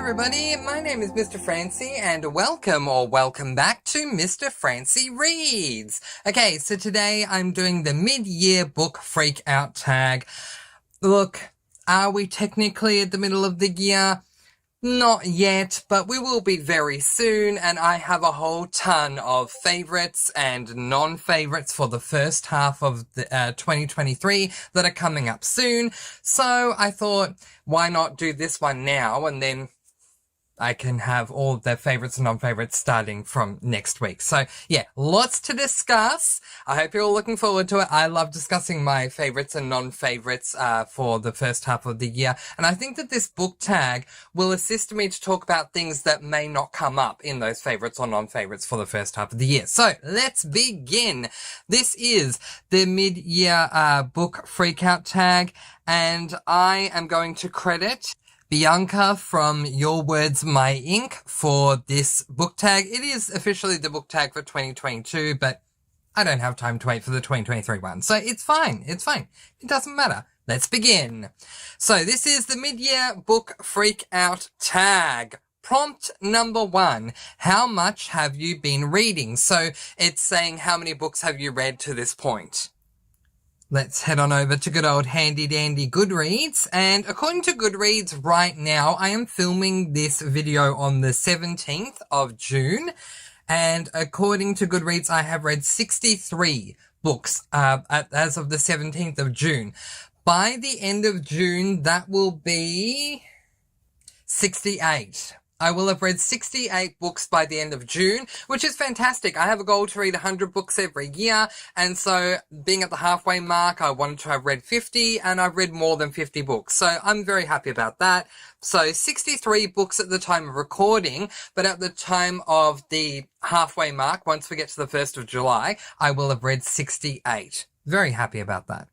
everybody, my name is Mr. Francy and welcome back to Mr. Francy Reads. Okay, so today I'm doing the mid-year book freak out tag. Look, are we technically at the middle of the year? Not yet, but we will be very soon, and I have a whole ton of favourites and non-favourites for the first half of the 2023 that are coming up soon. So I thought, why not do this one now, and then I can have all of their favourites and non-favourites starting from next week. So yeah, lots to discuss. I hope you're all looking forward to it. I love discussing my favourites and non-favourites for the first half of the year. And I think that this book tag will assist me to talk about things that may not come up in those favourites or non-favourites for the first half of the year. So let's begin. This is the mid-year book freakout tag, and I am going to credit Bianca from Your Words, My Ink for this book tag. It is officially the book tag for 2022, but I don't have time to wait for the 2023 one. So it's fine. It's fine. It doesn't matter. Let's begin. So this is the mid-year book freak out tag. Prompt number 1. How much have you been reading? So it's saying how many books have you read to this point? Let's head on over to good old handy dandy Goodreads, and according to Goodreads right now, I am filming this video on the 17th of June, and according to Goodreads, I have read 63 books as of the 17th of June. By the end of June, that will be 68. I will have read 68 books by the end of June, which is fantastic. I have a goal to read 100 books every year, and so being at the halfway mark, I wanted to have read 50, and I've read more than 50 books, so I'm very happy about that. So 63 books at the time of recording, but at the time of the halfway mark, once we get to the 1st of July, I will have read 68. Very happy about that.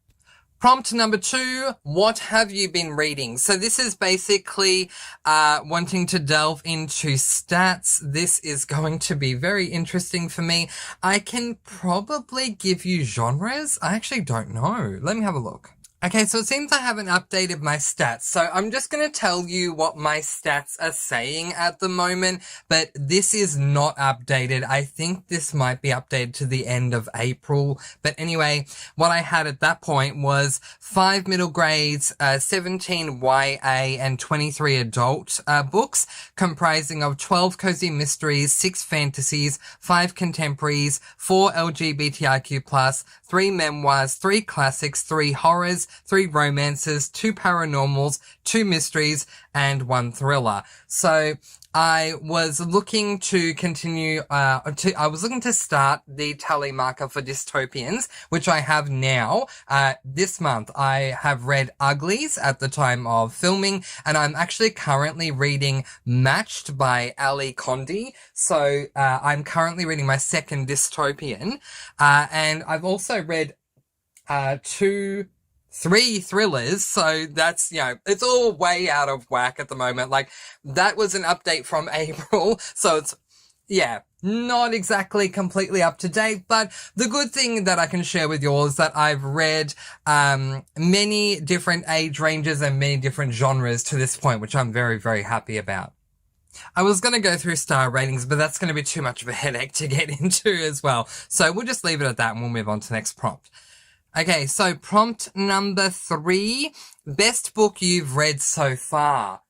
Prompt number 2, what have you been reading? So this is basically wanting to delve into stats. This is going to be very interesting for me. I can probably give you genres. I actually don't know. Let me have a look. Okay, so it seems I haven't updated my stats, so I'm just going to tell you what my stats are saying at the moment, but this is not updated. I think this might be updated to the end of April, but anyway, what I had at that point was 5 middle grades, 17 YA and 23 adult books, comprising of 12 cozy mysteries, 6 fantasies, 5 contemporaries, 4 LGBTIQ+, 3 memoirs, 3 classics, 3 horrors, 3 romances, 2 paranormals, 2 mysteries, and 1 thriller. So I was looking to continue, I was looking to start the tally marker for dystopians, which I have now. This month I have read Uglies at the time of filming, and I'm actually currently reading Matched by Ali Condi. So, I'm currently reading my second dystopian, and I've also read, 3 thrillers, so that's, it's all way out of whack at the moment. Like, that was an update from April, so it's, not exactly completely up to date, but the good thing that I can share with you all is that I've read, many different age ranges and many different genres to this point, which I'm very, very happy about. I was going to go through star ratings, but that's going to be too much of a headache to get into as well, so we'll just leave it at that and we'll move on to the next prompt. Okay, so prompt number 3, best book you've read so far.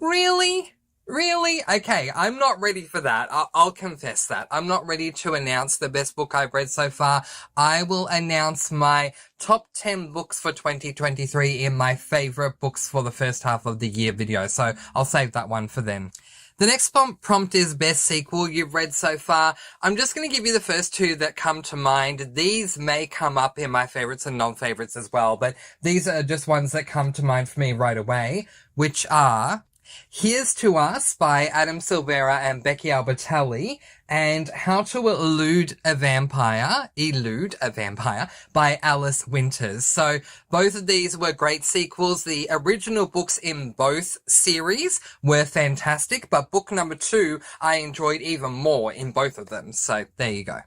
Really? Really? Okay, I'm not ready for that. I'll confess that. I'm not ready to announce the best book I've read so far. I will announce my top 10 books for 2023 in my favourite books for the first half of the year video, so I'll save that one for then. The next prompt is best sequel you've read so far. I'm just going to give you the first 2 that come to mind. These may come up in my favourites and non-favourites as well, but these are just ones that come to mind for me right away, which are Here's to Us by Adam Silvera and Becky Albertelli, and How to Elude a Vampire by Alice Winters. So both of these were great sequels. The original books in both series were fantastic, but book number 2 I enjoyed even more in both of them. So there you go.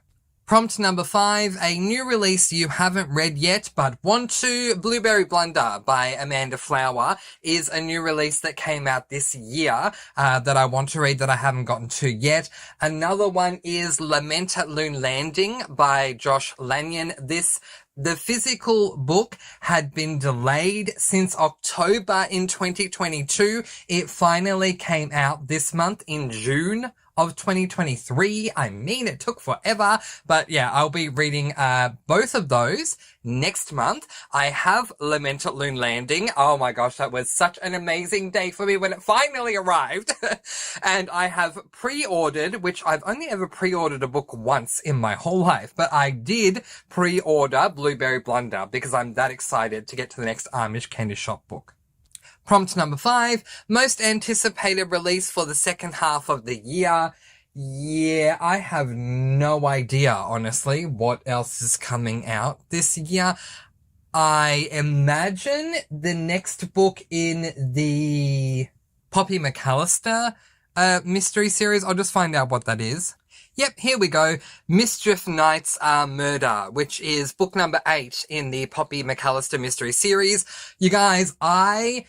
Prompt number 5, a new release you haven't read yet but want to. Blueberry Blunder by Amanda Flower is a new release that came out this year that I want to read that I haven't gotten to yet. Another one is Lament at Loon Landing by Josh Lanyon. The physical book had been delayed since October in 2022. It finally came out this month in June of 2023. I mean, it took forever, but yeah, I'll be reading both of those next month. I have Lament at Loon Landing. Oh my gosh, that was such an amazing day for me when it finally arrived. And I have pre-ordered, which I've only ever pre-ordered a book once in my whole life, but I did pre-order Blueberry Blunder because I'm that excited to get to the next Amish Candy Shop book. Prompt number 5, most anticipated release for the second half of the year. Yeah, I have no idea, honestly, what else is coming out this year. I imagine the next book in the Poppy McAllister mystery series. I'll just find out what that is. Yep, here we go. Mischief Nights Are Murder, which is book number 8 in the Poppy McAllister mystery series. You guys, I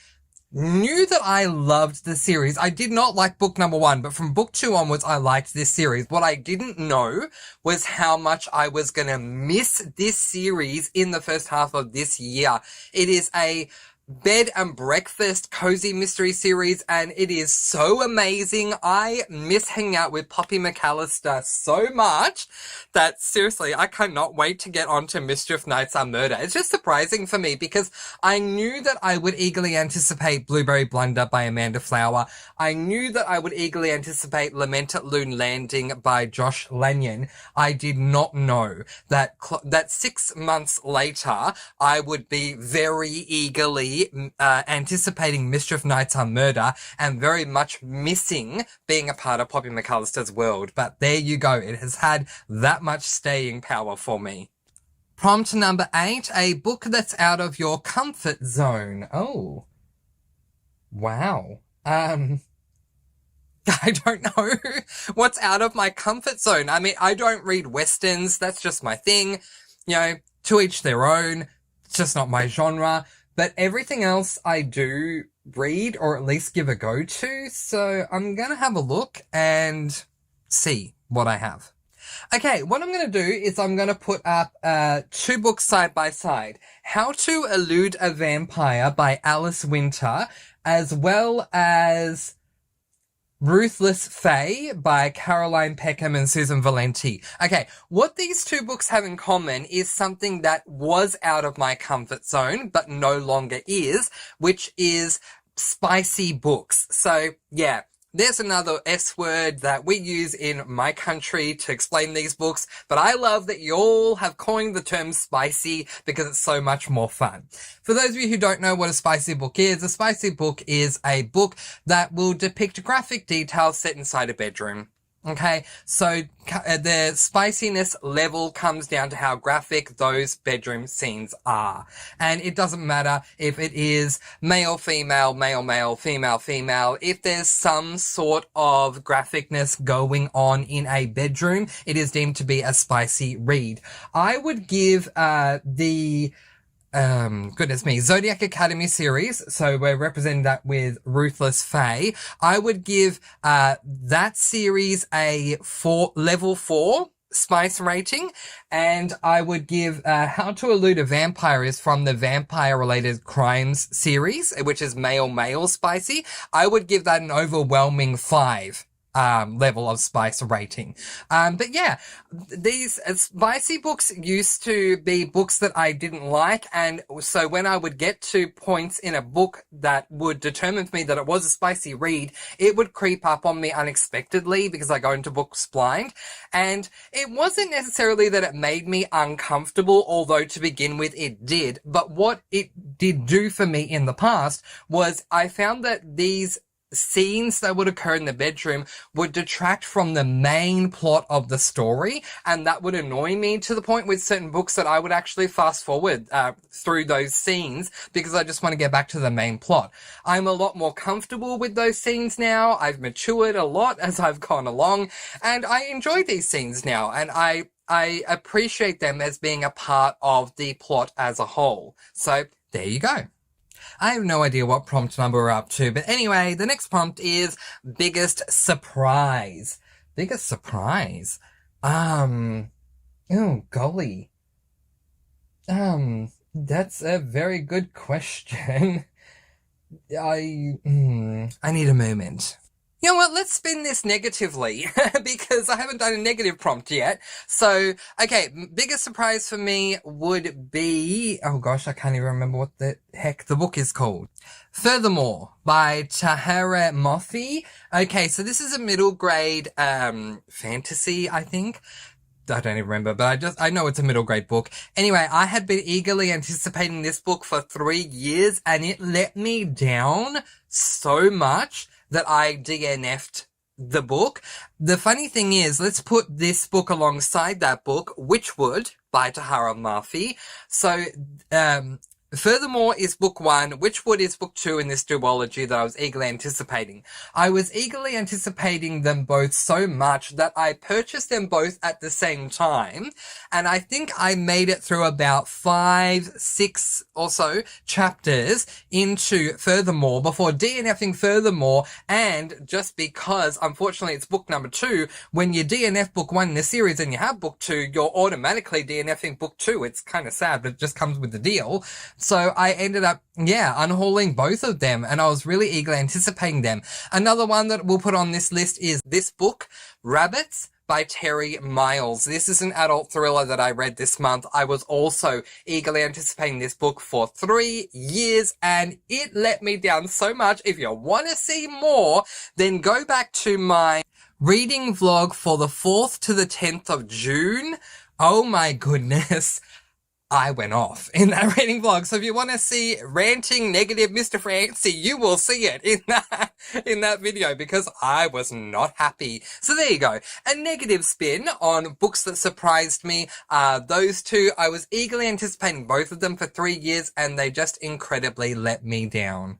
knew that I loved the series. I did not like book number 1, but from book 2 onwards, I liked this series. What I didn't know was how much I was gonna miss this series in the first half of this year. It is a bed and breakfast cozy mystery series, and it is so amazing. I miss hanging out with Poppy McAllister so much that seriously, I cannot wait to get on to Mischief Nights Are Murder. It's just surprising for me because I knew that I would eagerly anticipate Blueberry Blunder by Amanda Flower. I knew that I would eagerly anticipate Lament at Loon Landing by Josh Lanyon. I did not know that 6 months later, I would be very eagerly anticipating Mischief Nights Are Murder and very much missing being a part of Poppy McAllister's world. But there you go. It has had that much staying power for me. Prompt number 8, a book that's out of your comfort zone. Oh. Wow. I don't know what's out of my comfort zone. I mean, I don't read Westerns. That's just my thing. You know, to each their own. It's just not my genre. But everything else I do read or at least give a go to. So I'm going to have a look and see what I have. Okay, what I'm going to do is I'm going to put up 2 books side by side. How to Elude a Vampire by Alice Winter, as well as Ruthless Fae by Caroline Peckham and Susan Valenti. Okay, what these 2 books have in common is something that was out of my comfort zone, but no longer is, which is spicy books. So, yeah. There's another S word that we use in my country to explain these books, but I love that you all have coined the term spicy because it's so much more fun. For those of you who don't know what a spicy book is, a spicy book is a book that will depict graphic details set inside a bedroom. Okay, so the spiciness level comes down to how graphic those bedroom scenes are. And it doesn't matter if it is male, female, male, male, female, female. If there's some sort of graphicness going on in a bedroom, it is deemed to be a spicy read. I would give goodness me, Zodiac Academy series, so we're representing that with Ruthless Fae. I would give that series a level 4 spice rating, and I would give How to Elude a Vampire is from the Vampire Related Crimes series, which is male spicy. I would give that an overwhelming 5. Level of spice rating. But yeah, these spicy books used to be books that I didn't like, and so when I would get to points in a book that would determine for me that it was a spicy read, it would creep up on me unexpectedly because I go into books blind, and it wasn't necessarily that it made me uncomfortable, although to begin with it did, but what it did do for me in the past was I found that these scenes that would occur in the bedroom would detract from the main plot of the story, and that would annoy me to the point with certain books that I would actually fast forward through those scenes because I just want to get back to the main plot. I'm a lot more comfortable with those scenes now. I've matured a lot as I've gone along, and I enjoy these scenes now, and I I appreciate them as being a part of the plot as a whole. So there you go. I have no idea what prompt number we're up to, but anyway, the next prompt is biggest surprise. Biggest surprise? Oh, golly. That's a very good question. I need a moment. You know what, let's spin this negatively, because I haven't done a negative prompt yet. So, okay, biggest surprise for me would be, oh gosh, I can't even remember what the heck the book is called. Furthermore, by Tahara Mofi. Okay, so this is a middle grade, fantasy, I think. I don't even remember, but I know it's a middle grade book. Anyway, I had been eagerly anticipating this book for 3 years, and it let me down so much that I DNF'd the book. The funny thing is, let's put this book alongside that book, Witchwood by Tahara Mafi. So, Furthermore is book 1, Witchwood is book 2 in this duology that I was eagerly anticipating. I was eagerly anticipating them both so much that I purchased them both at the same time, and I think I made it through about 5, 6 or so chapters into Furthermore before DNFing Furthermore, and just because, unfortunately, it's book number 2, when you DNF book 1 in the series and you have book 2, you're automatically DNFing book 2. It's kind of sad, but it just comes with the deal. So I ended up, unhauling both of them, and I was really eagerly anticipating them. Another one that we'll put on this list is this book, Rabbits by Terry Miles. This is an adult thriller that I read this month. I was also eagerly anticipating this book for 3 years, and it let me down so much. If you want to see more, then go back to my reading vlog for the 4th to the 10th of June. Oh my goodness. I went off in that reading vlog. So if you want to see ranting negative Mr. Francy, you will see it in that video, because I was not happy. So there you go. A negative spin on books that surprised me. Those two, I was eagerly anticipating both of them for 3 years, and they just incredibly let me down.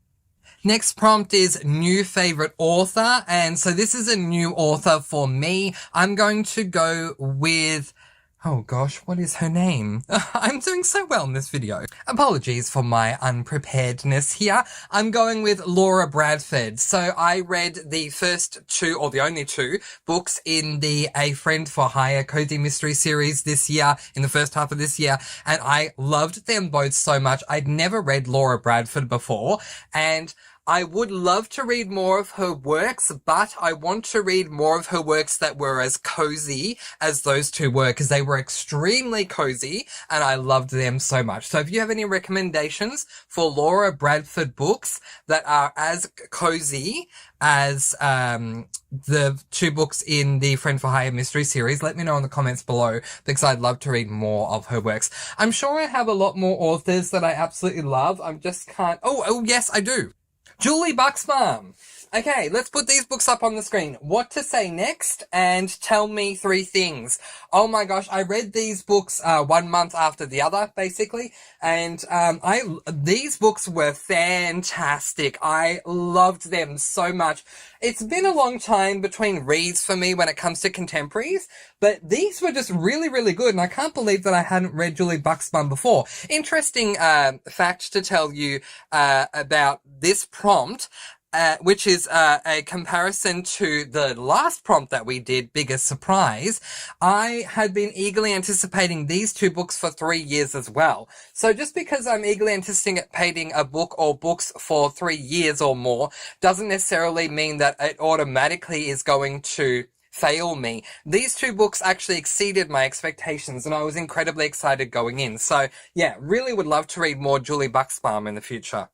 Next prompt is new favorite author. And so this is a new author for me. I'm going to go with, oh gosh, what is her name? I'm doing so well in this video. Apologies for my unpreparedness here. I'm going with Laura Bradford. So I read the first 2, or the only 2, books in the A Friend for Hire Cozy Mystery series this year, in the first half of this year, and I loved them both so much. I'd never read Laura Bradford before, and I would love to read more of her works, but I want to read more of her works that were as cozy as those 2 were, because they were extremely cozy, and I loved them so much. So if you have any recommendations for Laura Bradford books that are as cozy as the 2 books in the Friend for Hire mystery series, let me know in the comments below, because I'd love to read more of her works. I'm sure I have a lot more authors that I absolutely love. I just can't. Oh, yes, I do. Julie Buxbaum. Okay, let's put these books up on the screen. What to Say Next and Tell Me 3 Things. Oh my gosh, I read these books 1 month after the other, basically, and these books were fantastic. I loved them so much. It's been a long time between reads for me when it comes to contemporaries, but these were just really, really good, and I can't believe that I hadn't read Julie Buxbaum before. Interesting fact to tell you about this prompt, which is a comparison to the last prompt that we did, Biggest Surprise. I had been eagerly anticipating these 2 books for 3 years as well. So just because I'm eagerly anticipating a book or books for 3 years or more doesn't necessarily mean that it automatically is going to fail me. These 2 books actually exceeded my expectations, and I was incredibly excited going in. So yeah, really would love to read more Julie Buxbaum in the future.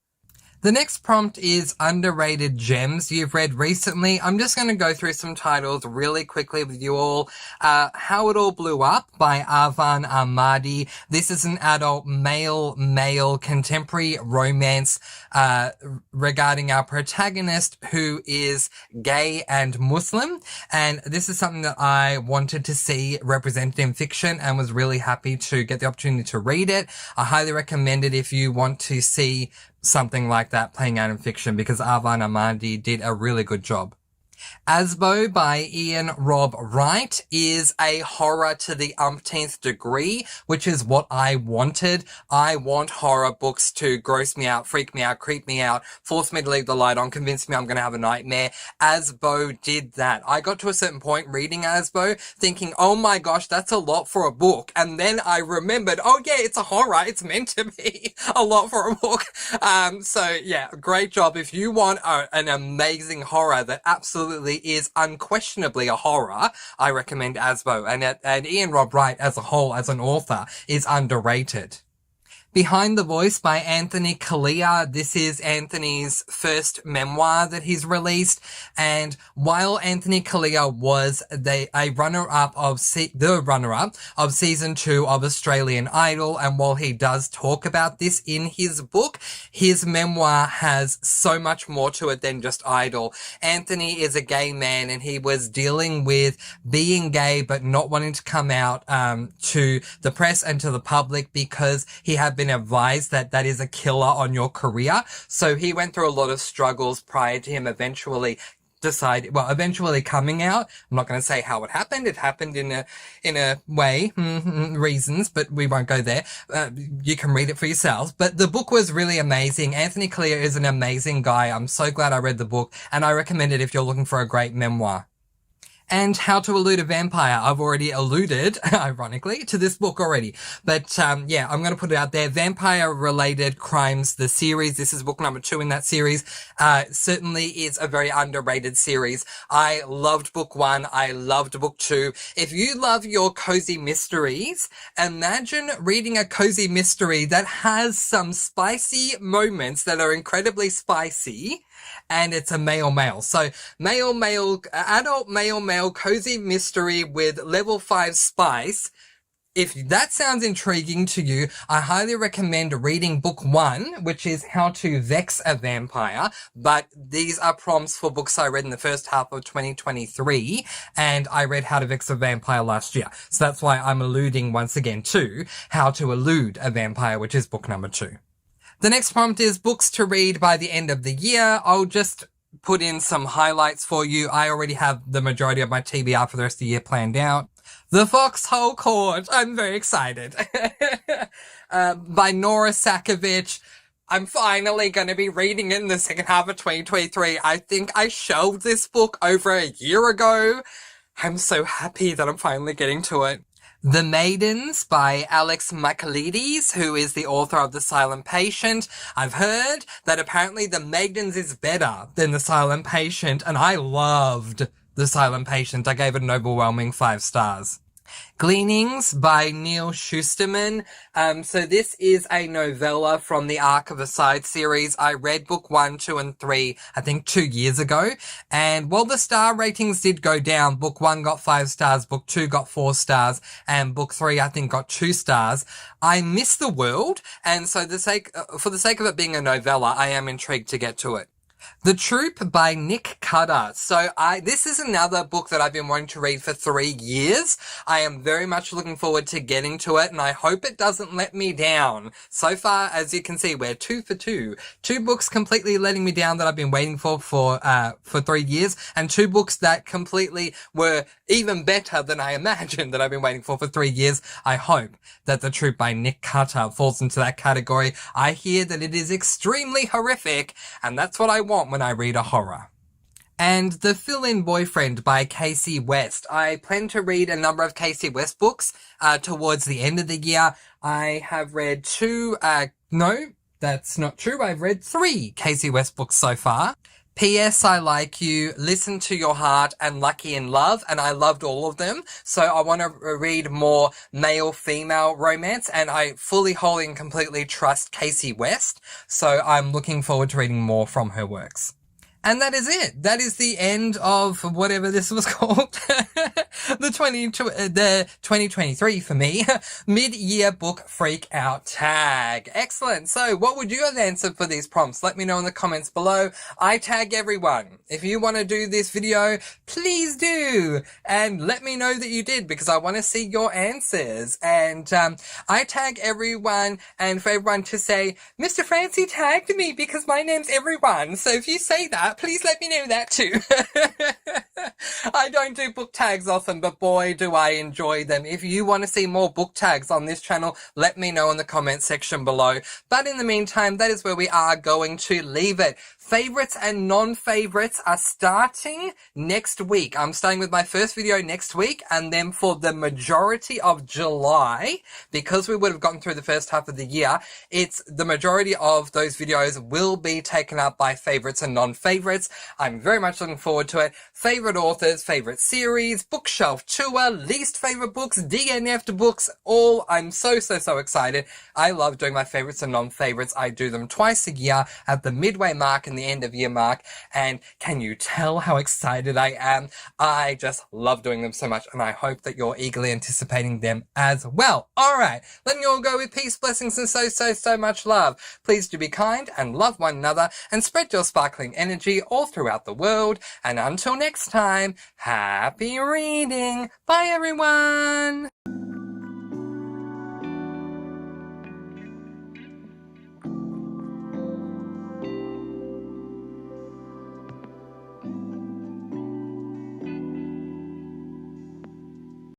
The next prompt is underrated gems you've read recently. I'm just going to go through some titles really quickly with you all. How It All Blew Up by Arvan Ahmadi. This is an adult male contemporary romance regarding our protagonist who is gay and Muslim. And this is something that I wanted to see represented in fiction and was really happy to get the opportunity to read it. I highly recommend it if you want to see something like that playing out in fiction, because Arvan Ahmadi did a really good job. Asbo by Ian Rob Wright is a horror to the umpteenth degree, which is what I wanted. I want horror books to gross me out, freak me out, creep me out, force me to leave the light on, convince me I'm going to have a nightmare. Asbo did that. I got to a certain point reading Asbo thinking, oh my gosh, that's a lot for a book. And then I remembered, oh yeah, it's a horror. It's meant to be a lot for a book. So yeah, great job. If you want an amazing horror that absolutely is unquestionably a horror, I recommend Asbo. And Ian Rob Wright as a whole, as an author, is underrated. Behind the Voice by Anthony Kalia. This is Anthony's first memoir that he's released. And while Anthony Kalia was the runner-up of season 2 of Australian Idol, and while he does talk about this in his book, his memoir has so much more to it than just Idol. Anthony is a gay man, and he was dealing with being gay but not wanting to come out to the press and to the public because he had been advised that that is a killer on your career. So he went through a lot of struggles prior to him eventually coming out. I'm not going to say how it happened. It happened in a way, reasons, but we won't go there. You can read it for yourselves. But the book was really amazing. Anthony Kalia is an amazing guy. I'm so glad I read the book, and I recommend it if you're looking for a great memoir. And How to Elude a Vampire. I've already alluded, ironically, to this book already. But, yeah, I'm going to put it out there. Vampire-related crimes, the series. This is book number 2 in that series. Certainly is a very underrated series. I loved book 1. I loved book 2. If you love your cozy mysteries, imagine reading a cozy mystery that has some spicy moments that are incredibly spicy. And it's a male. So adult male cozy mystery with level 5 spice. If that sounds intriguing to you, I highly recommend reading book 1, which is How to Vex a Vampire. But these are prompts for books I read in the first half of 2023, and I read How to Vex a Vampire last year. So that's why I'm alluding once again to How to Elude a Vampire, which is book number 2. The next prompt is books to read by the end of the year. I'll just put in some highlights for you. I already have the majority of my TBR for the rest of the year planned out. The Foxhole Court. I'm very excited. By Nora Sakovic. I'm finally going to be reading it in the second half of 2023. I think I shelved this book over a year ago. I'm so happy that I'm finally getting to it. The Maidens by Alex Michaelides, who is the author of The Silent Patient. I've heard that apparently The Maidens is better than The Silent Patient, and I loved The Silent Patient. I gave it an overwhelming 5 stars. Gleanings by Neil Schusterman. So this is a novella from the Arc of a Side series. I read book 1, 2, and 3, I think 2 years ago. And while the star ratings did go down, book 1 got 5 stars, book 2 got 4 stars, and book 3 I think got 2 stars. I miss the world, and so for the sake of it being a novella, I am intrigued to get to it. The Troop by Nick Cutter. So this is another book that I've been wanting to read for 3 years. I am very much looking forward to getting to it, and I hope it doesn't let me down. So far, as you can see, we're 2 for 2. 2 books completely letting me down that I've been waiting for 3 years, and 2 books that completely were even better than I imagined that I've been waiting for 3 years. I hope that The Troop by Nick Cutter falls into that category. I hear that it is extremely horrific, and that's what I want when I read a horror. And The Fill-In Boyfriend by Casey West. I plan to read a number of Casey West books towards the end of the year. I have read 2, no, that's not true. I've read 3 Casey West books so far. P.S. I Like You, Listen to Your Heart, and Lucky in Love, and I loved all of them. So I want to read more male-female romance, and I fully, wholly, and completely trust Casey West. So I'm looking forward to reading more from her works. And that is it. That is the end of whatever this was called. the 2023 for me. Mid-year book freak out tag. Excellent. So what would you have answered for these prompts? Let me know in the comments below. I tag everyone. If you want to do this video, please do. And let me know that you did, because I want to see your answers. And I tag everyone, and for everyone to say, Mr. Francy tagged me because my name's everyone. So if you say that, please let me know that too. I don't do book tags often, but boy, do I enjoy them. If you want to see more book tags on this channel, let me know in the comment section below. But in the meantime, that is where we are going to leave it. Favorites and non-favorites are starting next week. I'm starting with my first video next week, and then for the majority of July, because we would have gotten through the first half of the year, it's the majority of those videos will be taken up by favorites and non-favorites. I'm very much looking forward to it. Favorite authors, favorite series, bookshelf tour, least favorite books, DNF'd books, all. I'm so excited. I love doing my favorites and non-favorites. I do them twice a year at the midway mark and the end of year mark, and can you tell how excited I am? I just love doing them so much, and I hope that you're eagerly anticipating them as well. Alright, letting you all go with peace, blessings, and so much love. Please do be kind and love one another, and spread your sparkling energy all throughout the world. And until next time, happy reading. Bye everyone!